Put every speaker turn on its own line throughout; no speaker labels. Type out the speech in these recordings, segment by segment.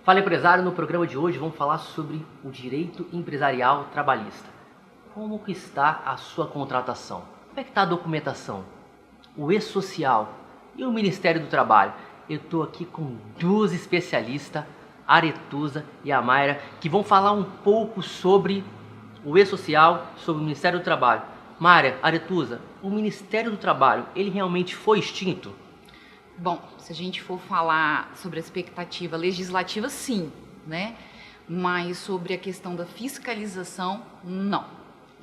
Fala empresário, no programa de hoje vamos falar sobre o direito empresarial trabalhista. Como que está a sua contratação? Como é que está a documentação? O E-Social e o Ministério do Trabalho? Eu estou aqui com duas especialistas, a Aretusa e a Mayra, que vão falar um pouco sobre o E-Social, sobre o Ministério do Trabalho. Mayra, Aretusa, o Ministério do Trabalho, ele realmente foi extinto?
Bom, se a gente for falar sobre a expectativa legislativa, sim, né? Mas sobre a questão da fiscalização, não.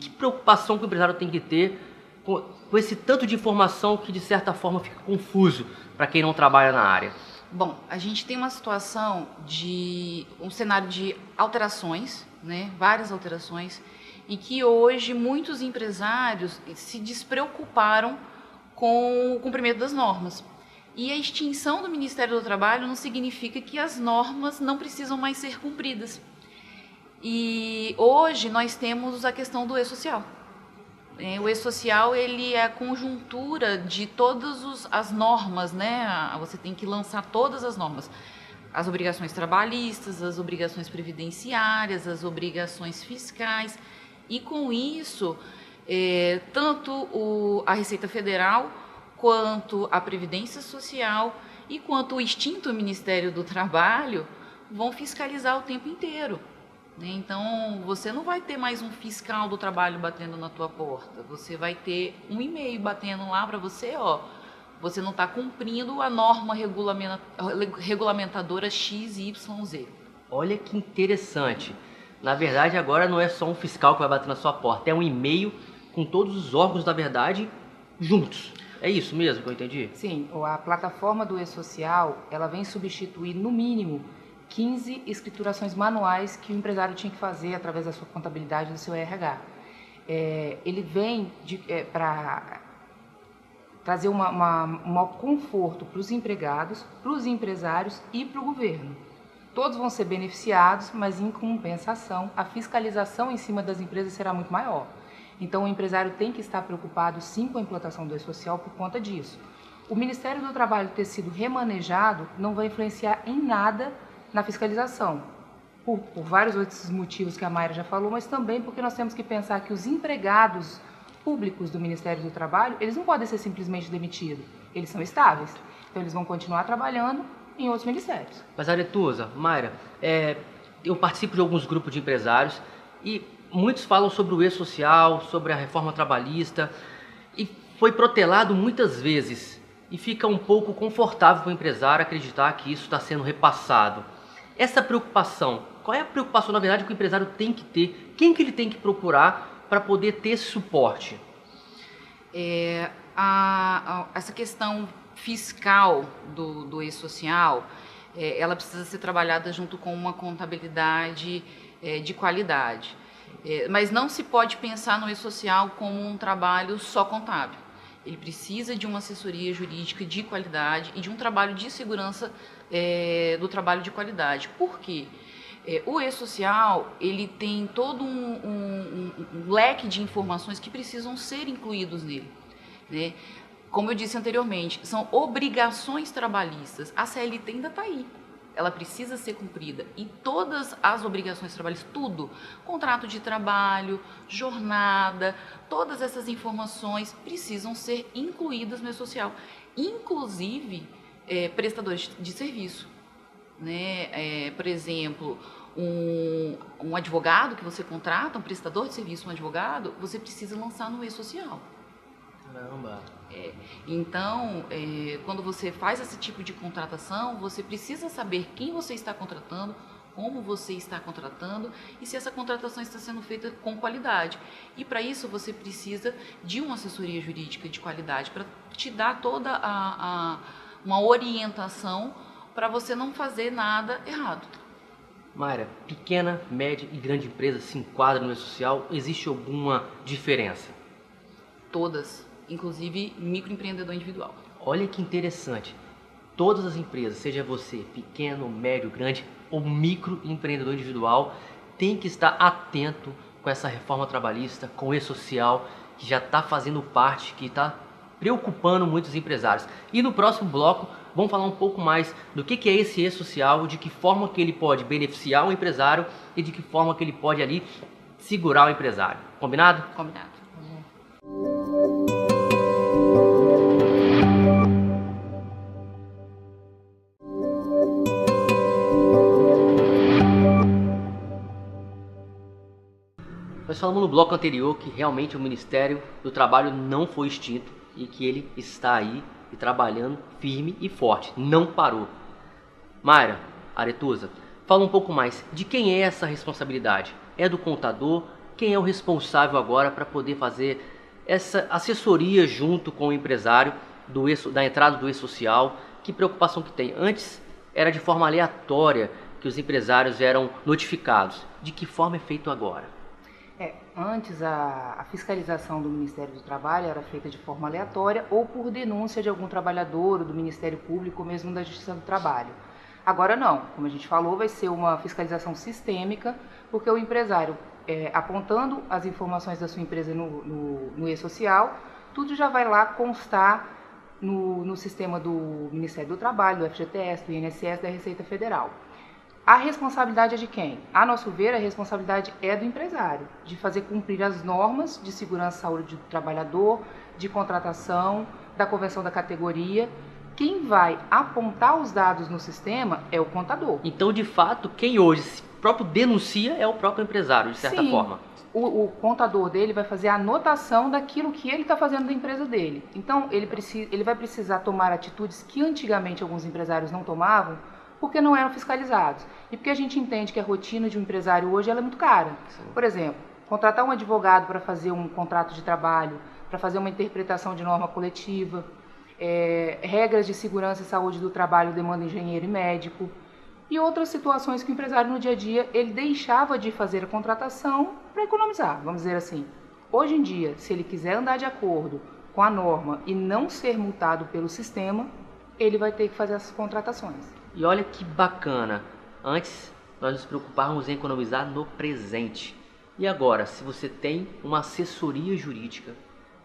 Que preocupação que o empresário tem que ter com esse tanto de informação que de certa forma fica confuso para quem não trabalha na área?
Bom, a gente tem uma situação de um cenário de alterações, né? Várias alterações, e que hoje muitos empresários se despreocuparam com o cumprimento das normas. E a extinção do Ministério do Trabalho não significa que as normas não precisam mais ser cumpridas. E hoje nós temos a questão do E-Social. O E-Social, ele é a conjuntura de todas as normas, né? Você tem que lançar todas as normas. As obrigações trabalhistas, as obrigações previdenciárias, as obrigações fiscais. E com isso, tanto a Receita Federal quanto a Previdência Social e quanto o extinto Ministério do Trabalho vão fiscalizar o tempo inteiro. Então, você não vai ter mais um fiscal do trabalho batendo na tua porta. Você vai ter um e-mail batendo lá para você, você não está cumprindo a norma regulamentadora XYZ.
Olha que interessante. Na verdade, agora não é só um fiscal que vai bater na sua porta, é um e-mail com todos os órgãos da verdade juntos. É isso mesmo que eu entendi?
Sim, a plataforma do E-Social, ela vem substituir, no mínimo, 15 escriturações manuais que o empresário tinha que fazer através da sua contabilidade do seu RH. Ele vem para trazer um maior conforto para os empregados, para os empresários e para o governo. Todos vão ser beneficiados, mas em compensação, a fiscalização em cima das empresas será muito maior. Então, o empresário tem que estar preocupado, sim, com a implantação do E-Social por conta disso. O Ministério do Trabalho ter sido remanejado não vai influenciar em nada na fiscalização, por vários outros motivos que a Mayra já falou, mas também porque nós temos que pensar que os empregados públicos do Ministério do Trabalho, eles não podem ser simplesmente demitidos, eles são estáveis. Então, eles vão continuar trabalhando em outros ministérios.
Mas, Aretusa, Mayra, eu participo de alguns grupos de empresários e muitos falam sobre o E-Social, sobre a reforma trabalhista, e foi protelado muitas vezes, e fica um pouco confortável para o empresário acreditar que isso está sendo repassado. Essa preocupação, qual é a preocupação, na verdade, que o empresário tem que ter? Quem que ele tem que procurar para poder ter esse suporte?
Essa questão fiscal do E-Social, ela precisa ser trabalhada junto com uma contabilidade de qualidade. Mas não se pode pensar no E-Social como um trabalho só contábil. Ele precisa de uma assessoria jurídica de qualidade e de um trabalho de segurança do trabalho de qualidade. Por quê? O E-Social, ele tem todo um leque de informações que precisam ser incluídos nele, né? Como eu disse anteriormente, são obrigações trabalhistas. A CLT ainda está aí. Ela precisa ser cumprida. E todas as obrigações trabalhistas, tudo, contrato de trabalho, jornada, todas essas informações precisam ser incluídas no E-Social. Inclusive, prestadores de serviço, né? Por exemplo, um advogado que você contrata, um prestador de serviço, um advogado, você precisa lançar no E-Social.
Caramba!
Então, quando você faz esse tipo de contratação, você precisa saber quem você está contratando, como você está contratando e se essa contratação está sendo feita com qualidade. E para isso você precisa de uma assessoria jurídica de qualidade para te dar toda uma orientação para você não fazer nada errado.
Mayra, pequena, média e grande empresa se enquadram no E-Social? Existe alguma diferença?
Todas. Inclusive microempreendedor individual.
Olha que interessante. Todas as empresas, seja você pequeno, médio, grande ou microempreendedor individual, tem que estar atento com essa reforma trabalhista, com o E-Social, que já está fazendo parte, que está preocupando muitos empresários. E no próximo bloco, vamos falar um pouco mais do que é esse e-social, de que forma que ele pode beneficiar o empresário e de que forma que ele pode ali segurar o empresário. Combinado?
Combinado.
Nós falamos no bloco anterior que realmente o Ministério do Trabalho não foi extinto e que ele está aí e trabalhando firme e forte, não parou. Mayra, Aretusa, fala um pouco mais de quem é essa responsabilidade. É do contador? Quem é o responsável agora para poder fazer essa assessoria junto com o empresário da entrada do e-social? Que preocupação que tem? Antes era de forma aleatória que os empresários eram notificados. De que forma é feito agora?
Antes a fiscalização do Ministério do Trabalho era feita de forma aleatória ou por denúncia de algum trabalhador ou do Ministério Público ou mesmo da Justiça do Trabalho. Agora não, como a gente falou, vai ser uma fiscalização sistêmica, porque o empresário, apontando as informações da sua empresa no e-social, tudo já vai lá constar no sistema do Ministério do Trabalho, do FGTS, do INSS, da Receita Federal. A responsabilidade é de quem? A nosso ver, a responsabilidade é do empresário, de fazer cumprir as normas de segurança e saúde do trabalhador, de contratação, da convenção da categoria. Quem vai apontar os dados no sistema é o contador.
Então, de fato, quem hoje se próprio denuncia é o próprio empresário, de certa forma.
O contador dele vai fazer a anotação daquilo que ele está fazendo da empresa dele. Então, ele vai precisar tomar atitudes que antigamente alguns empresários não tomavam, porque não eram fiscalizados. E porque a gente entende que a rotina de um empresário hoje ela é muito cara. Sim. Por exemplo, contratar um advogado para fazer um contrato de trabalho, para fazer uma interpretação de norma coletiva, regras de segurança e saúde do trabalho demandam engenheiro e médico, e outras situações que o empresário no dia a dia ele deixava de fazer a contratação para economizar, vamos dizer assim. Hoje em dia, se ele quiser andar de acordo com a norma e não ser multado pelo sistema, ele vai ter que fazer essas contratações.
E olha que bacana, antes nós nos preocupávamos em economizar no presente. E agora, se você tem uma assessoria jurídica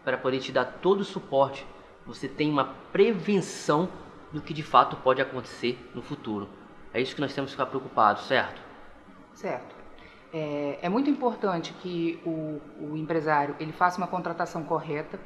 para poder te dar todo o suporte, você tem uma prevenção do que de fato pode acontecer no futuro. É isso que nós temos que ficar preocupados, certo?
Certo. É muito importante que o empresário ele faça uma contratação correta.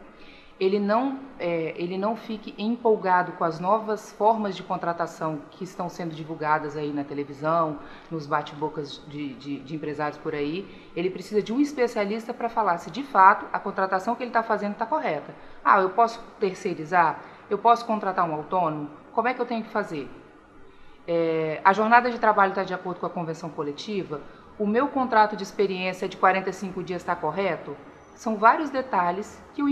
Ele não fique empolgado com as novas formas de contratação que estão sendo divulgadas aí na televisão, nos bate-bocas de empresários por aí. Ele precisa de um especialista para falar se de fato a contratação que ele está fazendo está correta. Eu posso terceirizar? Eu posso contratar um autônomo? Como é que eu tenho que fazer? A jornada de trabalho está de acordo com a convenção coletiva? O meu contrato de experiência de 45 dias está correto? São vários detalhes que o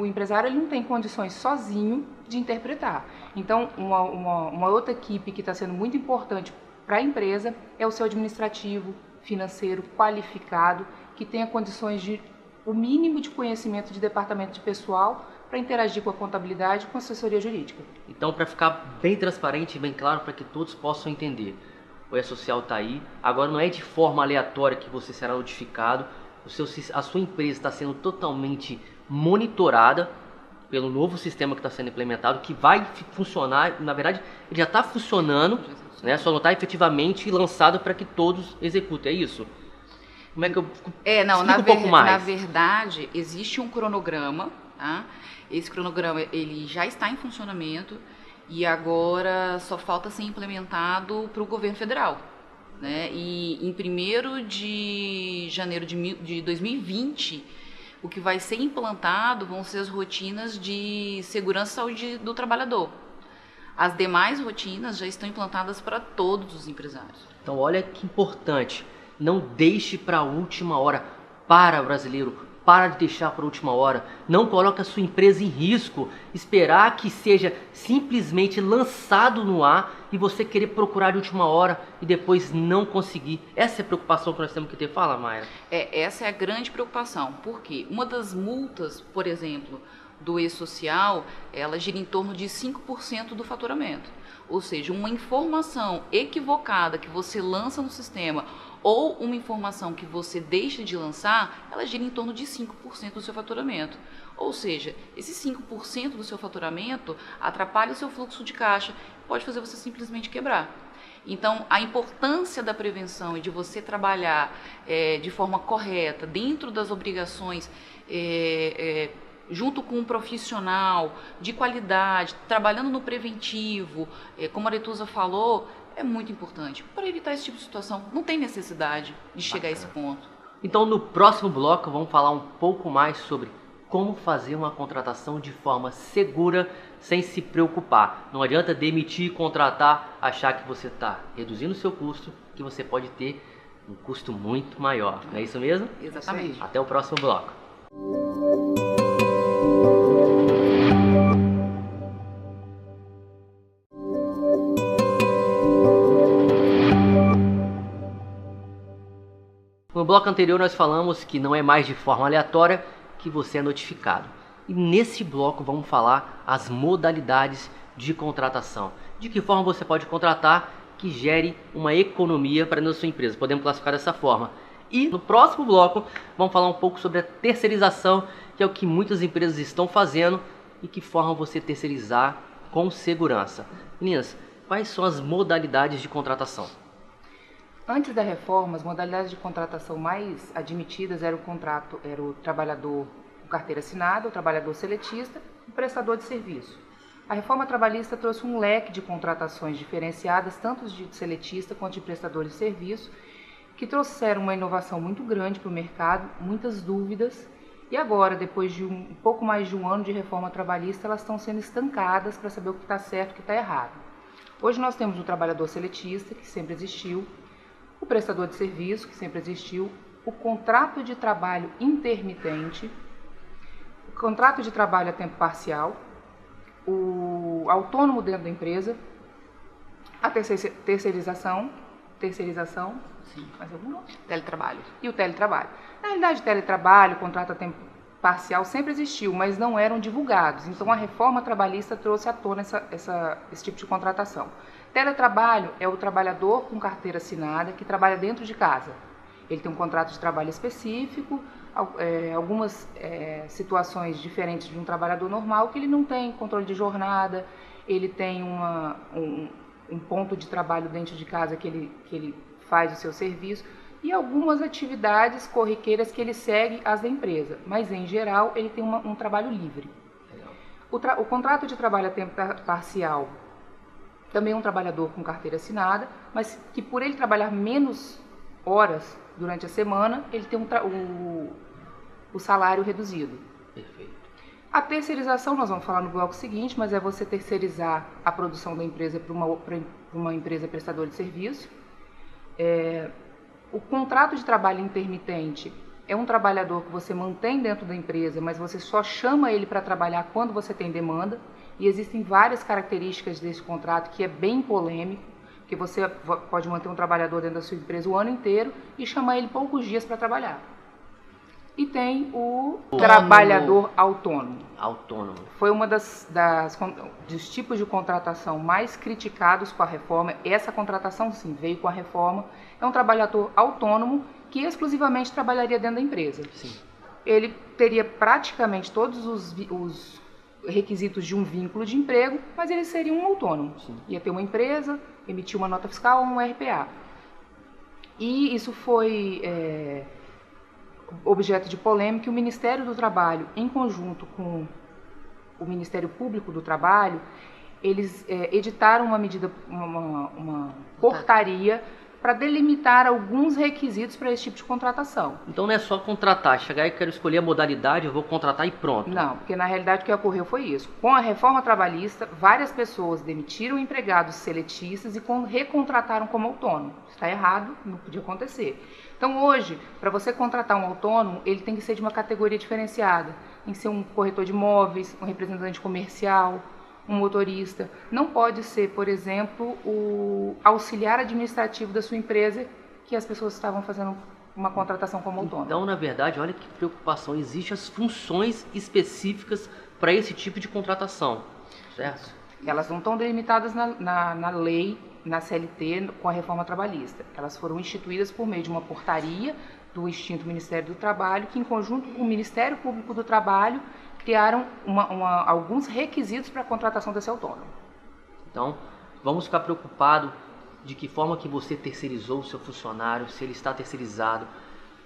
empresário ele não tem condições sozinho de interpretar. Então, uma outra equipe que está sendo muito importante para a empresa é o seu administrativo, financeiro, qualificado, que tenha condições de o mínimo de conhecimento de departamento de pessoal para interagir com a contabilidade e com a assessoria jurídica.
Então, para ficar bem transparente e bem claro para que todos possam entender, o E-Social está aí, agora não é de forma aleatória que você será notificado, a sua empresa está sendo totalmente monitorada pelo novo sistema que está sendo implementado, que vai funcionar, na verdade, ele já está funcionando, né? Só não está efetivamente lançado para que todos executem, é isso? Como é que eu explico um pouco mais?
Na verdade, existe um cronograma, tá? Esse cronograma ele já está em funcionamento e agora só falta ser implementado para o governo federal. Né? E em 1º de janeiro de 2020, o que vai ser implantado vão ser as rotinas de segurança e saúde do trabalhador. As demais rotinas já estão implantadas para todos os empresários.
Então olha que importante, não deixe para a última hora. Para, brasileiro, para de deixar para a última hora. Não coloque a sua empresa em risco, esperar que seja simplesmente lançado no ar e você querer procurar de última hora e depois não conseguir. Essa é a preocupação que nós temos que ter. Fala, Mayra.
Essa é a grande preocupação. Por quê? Uma das multas, por exemplo, do e-social, ela gira em torno de 5% do faturamento. Ou seja, uma informação equivocada que você lança no sistema ou uma informação que você deixa de lançar, ela gira em torno de 5% do seu faturamento. Ou seja, esse 5% do seu faturamento atrapalha o seu fluxo de caixa, pode fazer você simplesmente quebrar. Então, a importância da prevenção e de você trabalhar de forma correta, dentro das obrigações, junto com um profissional de qualidade, trabalhando no preventivo, como a Aretusa falou, é muito importante para evitar esse tipo de situação. Não tem necessidade de chegar a esse ponto.
Então, no próximo bloco, vamos falar um pouco mais sobre como fazer uma contratação de forma segura, sem se preocupar. Não adianta demitir, contratar, achar que você está reduzindo o seu custo, que você pode ter um custo muito maior. Não é isso mesmo?
Exatamente.
Até o próximo bloco. No bloco anterior nós falamos que não é mais de forma aleatória que você é notificado. E nesse bloco vamos falar as modalidades de contratação. De que forma você pode contratar que gere uma economia para a sua empresa. Podemos classificar dessa forma. E no próximo bloco vamos falar um pouco sobre a terceirização, que é o que muitas empresas estão fazendo e que forma você terceirizar com segurança. Meninas, quais são as modalidades de contratação?
Antes da reforma, as modalidades de contratação mais admitidas era o trabalhador com carteira assinada, o trabalhador seletista e o prestador de serviço. A reforma trabalhista trouxe um leque de contratações diferenciadas, tanto de seletista quanto de prestadores de serviço, que trouxeram uma inovação muito grande para o mercado, muitas dúvidas, e agora, depois de um pouco mais de um ano de reforma trabalhista, elas estão sendo estancadas para saber o que está certo e o que está errado. Hoje nós temos o trabalhador seletista, que sempre existiu, o prestador de serviço, que sempre existiu, o contrato de trabalho intermitente, o contrato de trabalho a tempo parcial, o autônomo dentro da empresa, a terceirização,
Sim.
mais alguma?
Teletrabalho.
E o teletrabalho. Na realidade, teletrabalho, contrato a tempo parcial sempre existiu, mas não eram divulgados. Então, a reforma trabalhista trouxe à tona esse tipo de contratação. Teletrabalho é o trabalhador com carteira assinada que trabalha dentro de casa. Ele tem um contrato de trabalho específico, algumas situações diferentes de um trabalhador normal, que ele não tem controle de jornada, ele tem um ponto de trabalho dentro de casa que ele faz o seu serviço e algumas atividades corriqueiras que ele segue as da empresa, mas em geral ele tem um trabalho livre. O contrato de trabalho a tempo parcial também é um trabalhador com carteira assinada, mas que por ele trabalhar menos horas durante a semana, ele tem o salário reduzido.
Perfeito.
A terceirização, nós vamos falar no bloco seguinte, mas é você terceirizar a produção da empresa para uma empresa prestadora de serviço. O contrato de trabalho intermitente é um trabalhador que você mantém dentro da empresa, mas você só chama ele para trabalhar quando você tem demanda. E existem várias características desse contrato que é bem polêmico, que você pode manter um trabalhador dentro da sua empresa o ano inteiro e chamar ele poucos dias para trabalhar. E tem o trabalhador autônomo.
Autônomo.
Foi uma dos tipos de contratação mais criticados com a reforma. Essa contratação, sim, veio com a reforma. É um trabalhador autônomo que exclusivamente trabalharia dentro da empresa.
Sim.
Ele teria praticamente todos os requisitos de um vínculo de emprego, mas ele seria um autônomo. Sim. Ia ter uma empresa, emitir uma nota fiscal ou um RPA. E isso foi objeto de polêmica, e o Ministério do Trabalho, em conjunto com o Ministério Público do Trabalho, eles editaram uma portaria para delimitar alguns requisitos para esse tipo de contratação.
Então não é só contratar, chegar e quero escolher a modalidade, eu vou contratar e pronto.
Não, porque na realidade o que ocorreu foi isso. Com a reforma trabalhista, várias pessoas demitiram empregados seletistas e recontrataram como autônomo. Está errado, não podia acontecer. Então hoje, para você contratar um autônomo, ele tem que ser de uma categoria diferenciada. Tem que ser um corretor de imóveis, um representante comercial, um motorista. Não pode ser, por exemplo, o auxiliar administrativo da sua empresa, que as pessoas estavam fazendo uma contratação como autônomo.
Então, na verdade, olha que preocupação. Existem as funções específicas para esse tipo de contratação, certo?
Elas não estão delimitadas na lei, na CLT, com a reforma trabalhista. Elas foram instituídas por meio de uma portaria do extinto Ministério do Trabalho, que em conjunto com o Ministério Público do Trabalho criaram alguns requisitos para a contratação desse autônomo.
Então, vamos ficar preocupados de que forma que você terceirizou o seu funcionário, se ele está terceirizado,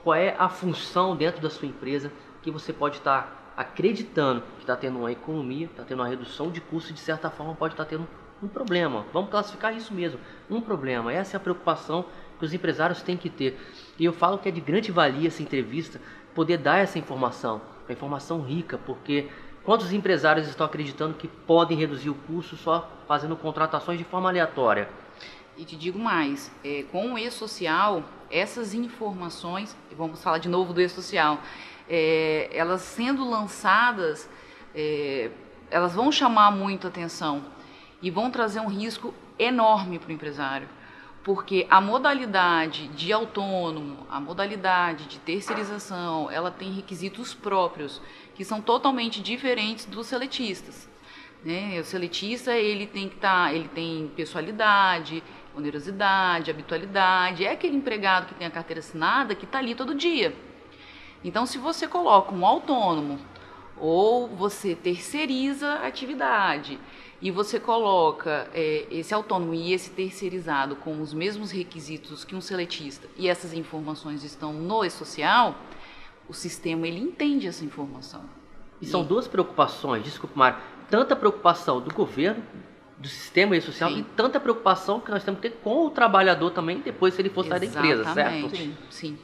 qual é a função dentro da sua empresa que você pode estar acreditando que está tendo uma economia, está tendo uma redução de custo e de certa forma pode estar tendo um problema. Vamos classificar isso mesmo, um problema. Essa é a preocupação que os empresários têm que ter. E eu falo que é de grande valia essa entrevista, poder dar essa informação, uma informação rica, porque quantos empresários estão acreditando que podem reduzir o custo só fazendo contratações de forma aleatória?
E te digo mais, com o e-social, essas informações, vamos falar de novo do e-social, elas sendo lançadas, elas vão chamar muito atenção e vão trazer um risco enorme para o empresário, porque a modalidade de autônomo, a modalidade de terceirização, ela tem requisitos próprios, que são totalmente diferentes dos seletistas. O seletista, ele tem pessoalidade, onerosidade, habitualidade, é aquele empregado que tem a carteira assinada que está ali todo dia. Então, se você coloca um autônomo ou você terceiriza a atividade e você coloca esse autônomo e esse terceirizado com os mesmos requisitos que um seletista e essas informações estão no e-social, o sistema ele entende essa informação.
E são duas preocupações, desculpa, Mário, tanta preocupação do governo, do sistema e-social, e tanta preocupação que nós temos que ter com o trabalhador também, depois se ele for sair da empresa, certo?
Sim,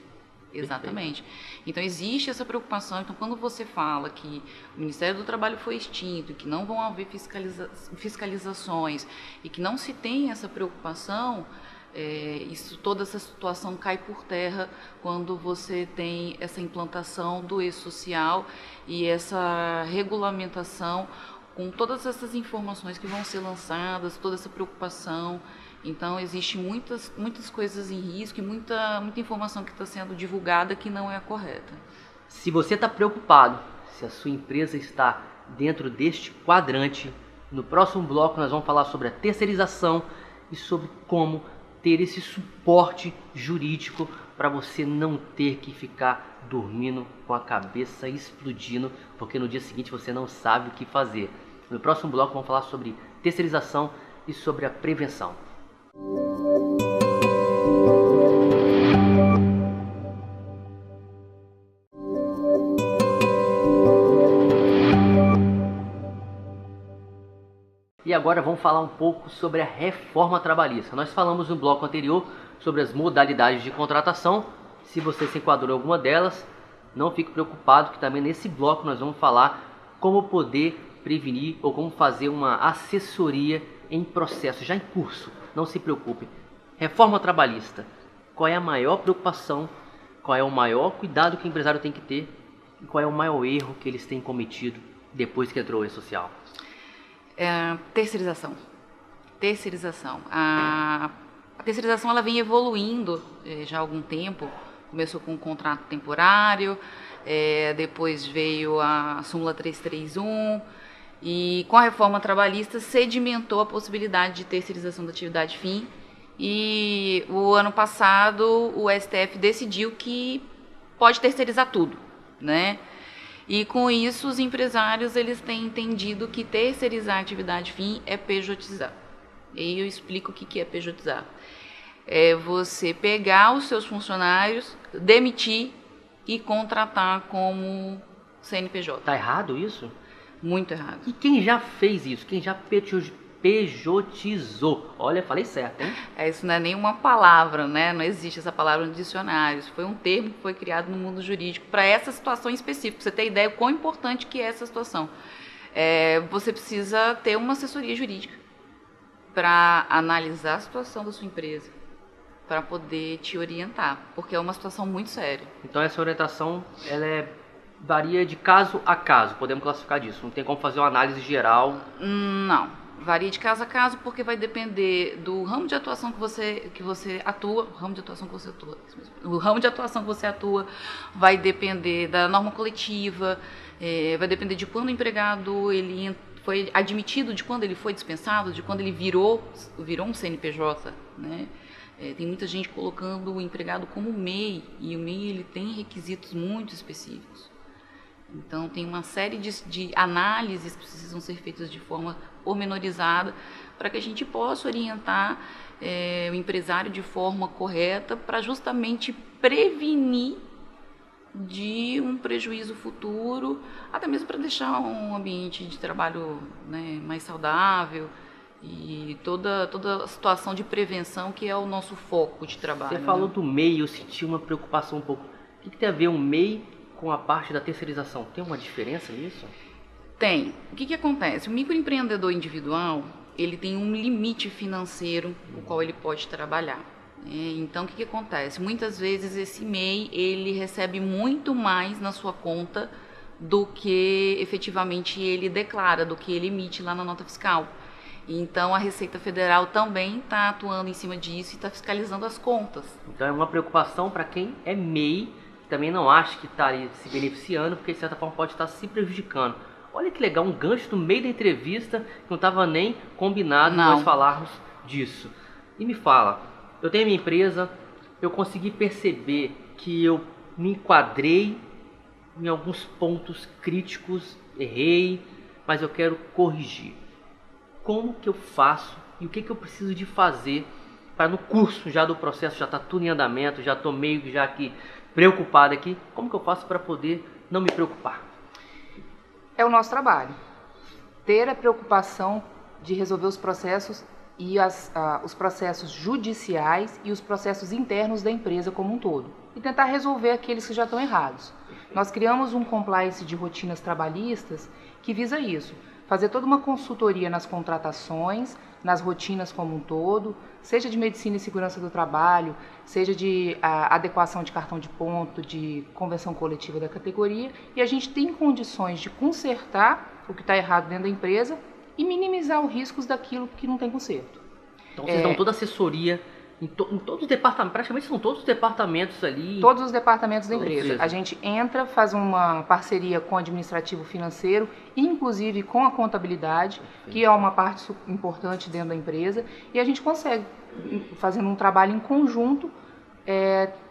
exatamente. Então existe essa preocupação. Então quando você fala que o Ministério do Trabalho foi extinto, que não vão haver fiscalizações e que não se tem essa preocupação, toda essa situação cai por terra quando você tem essa implantação do e-social e essa regulamentação com todas essas informações que vão ser lançadas, toda essa preocupação. Então, existe muitas coisas em risco e muita informação que está sendo divulgada que não é a correta.
Se você está preocupado, se a sua empresa está dentro deste quadrante, no próximo bloco nós vamos falar sobre a terceirização e sobre como ter esse suporte jurídico para você não ter que ficar dormindo com a cabeça explodindo, porque no dia seguinte você não sabe o que fazer. No próximo bloco vamos falar sobre terceirização e sobre a prevenção. E agora vamos falar um pouco sobre a reforma trabalhista. Nós falamos no bloco anterior sobre as modalidades de contratação. Se você se enquadrou em alguma delas, não fique preocupado que também nesse bloco nós vamos falar como poder prevenir ou como fazer uma assessoria em processo, já em curso. Não se preocupe. Reforma trabalhista. Qual é a maior preocupação? Qual é o maior cuidado que o empresário tem que ter? E qual é o maior erro que eles têm cometido depois que entrou o e-social?
Terceirização. A terceirização ela vem evoluindo já há algum tempo. Começou com um contrato temporário, depois veio a súmula 331 e com a reforma trabalhista sedimentou a possibilidade de terceirização da atividade fim. E o ano passado o STF decidiu que pode terceirizar tudo, né? E com isso os empresários eles têm entendido que terceirizar a atividade fim é pejotizar. E aí eu explico o que é pejotizar. É você pegar os seus funcionários, demitir e contratar como CNPJ.
Tá errado isso?
Muito errado.
E quem já fez isso? Quem já pejotizou? Olha, falei certo, hein?
Isso não é nenhuma palavra, né? Não existe essa palavra no dicionário. Isso foi um termo que foi criado no mundo jurídico para essa situação específica. Pra você ter ideia quão importante que é essa situação. Você precisa ter uma assessoria jurídica para analisar a situação da sua empresa, para poder te orientar, porque é uma situação muito séria.
Então essa orientação, ela varia de caso a caso, podemos classificar disso, não tem como fazer uma análise geral?
Não, varia de caso a caso, porque vai depender do ramo de atuação que você atua, o ramo de atuação que você atua vai depender da norma coletiva, vai depender de quando o empregado ele foi admitido de quando ele foi dispensado, de quando ele virou um CNPJ, né? Tem muita gente colocando o empregado como MEI, e o MEI ele tem requisitos muito específicos. Então, tem uma série de análises que precisam ser feitas de forma pormenorizada para que a gente possa orientar o empresário de forma correta para justamente prevenir de um prejuízo futuro, até mesmo para deixar um ambiente de trabalho, né, mais saudável e toda a situação de prevenção que é o nosso foco de trabalho.
Você falou do MEI, eu senti uma preocupação um pouco. O que tem a ver um MEI com a parte da terceirização? Tem uma diferença nisso?
Tem. O que acontece? O microempreendedor individual, ele tem um limite financeiro no qual ele pode trabalhar. Então, o que acontece? Muitas vezes esse MEI, ele recebe muito mais na sua conta do que efetivamente ele declara, do que ele emite lá na nota fiscal. Então, a Receita Federal também está atuando em cima disso e está fiscalizando as contas.
Então, é uma preocupação para quem é MEI, que também não acha que está se beneficiando, porque de certa forma pode estar se prejudicando. Olha que legal, um gancho no meio da entrevista, que não estava nem combinado nós falarmos disso. E me fala, eu tenho a minha empresa, eu consegui perceber que eu me enquadrei em alguns pontos críticos, errei, mas eu quero corrigir. Como que eu faço e o que eu preciso de fazer para no curso já do processo, já está tudo em andamento, já estou meio já aqui preocupado aqui, como que eu faço para poder não me preocupar?
É o nosso trabalho. Ter a preocupação de resolver os processos e os processos judiciais e os processos internos da empresa como um todo. E tentar resolver aqueles que já estão errados. Nós criamos um compliance de rotinas trabalhistas que visa isso. Fazer toda uma consultoria nas contratações, nas rotinas como um todo, seja de medicina e segurança do trabalho, seja de adequação de cartão de ponto, de convenção coletiva da categoria, e a gente tem condições de consertar o que está errado dentro da empresa e minimizar os riscos daquilo que não tem conserto.
Então vocês dão toda a assessoria em todos os departamentos, praticamente são todos os departamentos ali.
Todos os departamentos da empresa. A gente entra, faz uma parceria com o administrativo financeiro, inclusive com a contabilidade, que é uma parte importante dentro da empresa, e a gente consegue, fazendo um trabalho em conjunto,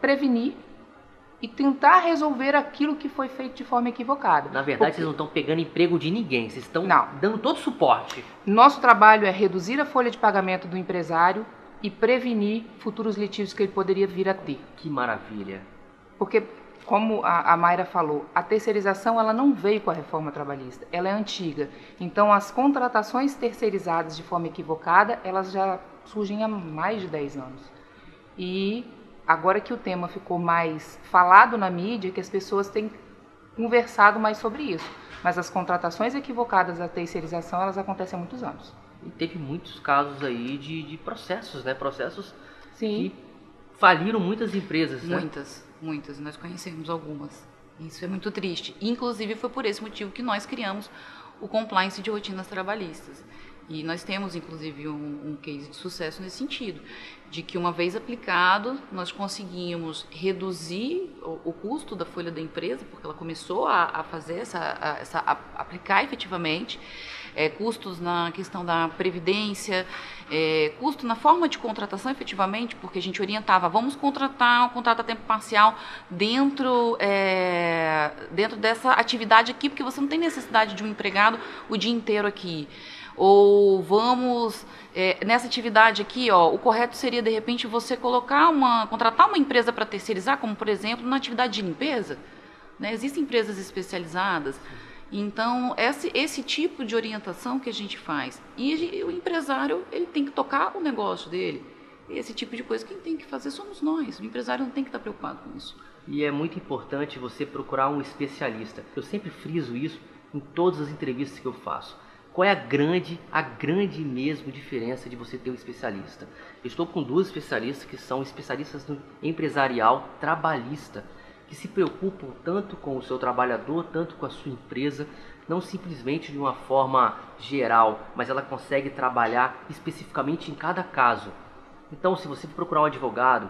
prevenir e tentar resolver aquilo que foi feito de forma equivocada.
Na verdade, vocês não estão pegando emprego de ninguém, vocês estão dando todo suporte.
Nosso trabalho é reduzir a folha de pagamento do empresário e prevenir futuros litígios que ele poderia vir a ter.
Que maravilha!
Porque, como a Mayra falou, a terceirização ela não veio com a reforma trabalhista, ela é antiga. Então, as contratações terceirizadas de forma equivocada, elas já surgem há mais de 10 anos. E agora que o tema ficou mais falado na mídia, que as pessoas têm conversado mais sobre isso. Mas as contratações equivocadas da terceirização, elas acontecem há muitos anos.
E teve muitos casos aí de processos, né? Processos
Sim.
que faliram muitas empresas, né?
Muitas. Nós conhecemos algumas. Isso é muito triste. Inclusive, foi por esse motivo que nós criamos o compliance de rotinas trabalhistas. E nós temos, inclusive, um case de sucesso nesse sentido, de que uma vez aplicado, nós conseguimos reduzir o custo da folha da empresa, porque ela começou a fazer aplicar efetivamente, custos na questão da previdência, custo na forma de contratação efetivamente, porque a gente orientava, vamos contratar um contrato a tempo parcial dentro dessa atividade aqui, porque você não tem necessidade de um empregado o dia inteiro aqui. Ou vamos, nessa atividade aqui, o correto seria, de repente, você contratar uma empresa para terceirizar, como, por exemplo, na atividade de limpeza. Né? Existem empresas especializadas. Então, esse tipo de orientação que a gente faz. E o empresário, ele tem que tocar o negócio dele. Esse tipo de coisa quem tem que fazer somos nós. O empresário não tem que estar preocupado com isso.
E é muito importante você procurar um especialista. Eu sempre friso isso em todas as entrevistas que eu faço. Qual é a grande mesmo diferença de você ter um especialista? Eu estou com duas especialistas que são especialistas no empresarial trabalhista, que se preocupam tanto com o seu trabalhador, tanto com a sua empresa, não simplesmente de uma forma geral, mas ela consegue trabalhar especificamente em cada caso. Então, se você procurar um advogado,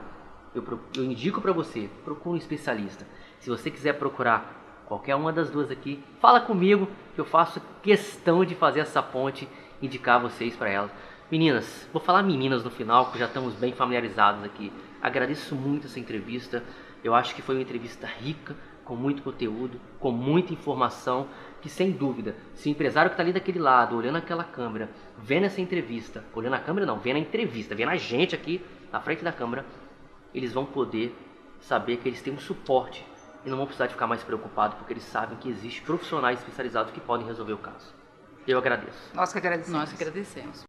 eu indico para você, procure um especialista. Se você quiser procurar qualquer uma das duas aqui, fala comigo que eu faço questão de fazer essa ponte, indicar vocês para elas. Meninas, vou falar meninas no final, que já estamos bem familiarizados aqui. Agradeço muito essa entrevista, eu acho que foi uma entrevista rica, com muito conteúdo, com muita informação, que sem dúvida, se o empresário que está ali daquele lado, olhando aquela câmera, vendo essa entrevista, olhando a câmera não, vendo a entrevista, vendo a gente aqui na frente da câmera, eles vão poder saber que eles têm um suporte e não vão precisar de ficar mais preocupados, porque eles sabem que existem profissionais especializados que podem resolver o caso. Eu agradeço.
Nós que agradecemos.
Nós que agradecemos.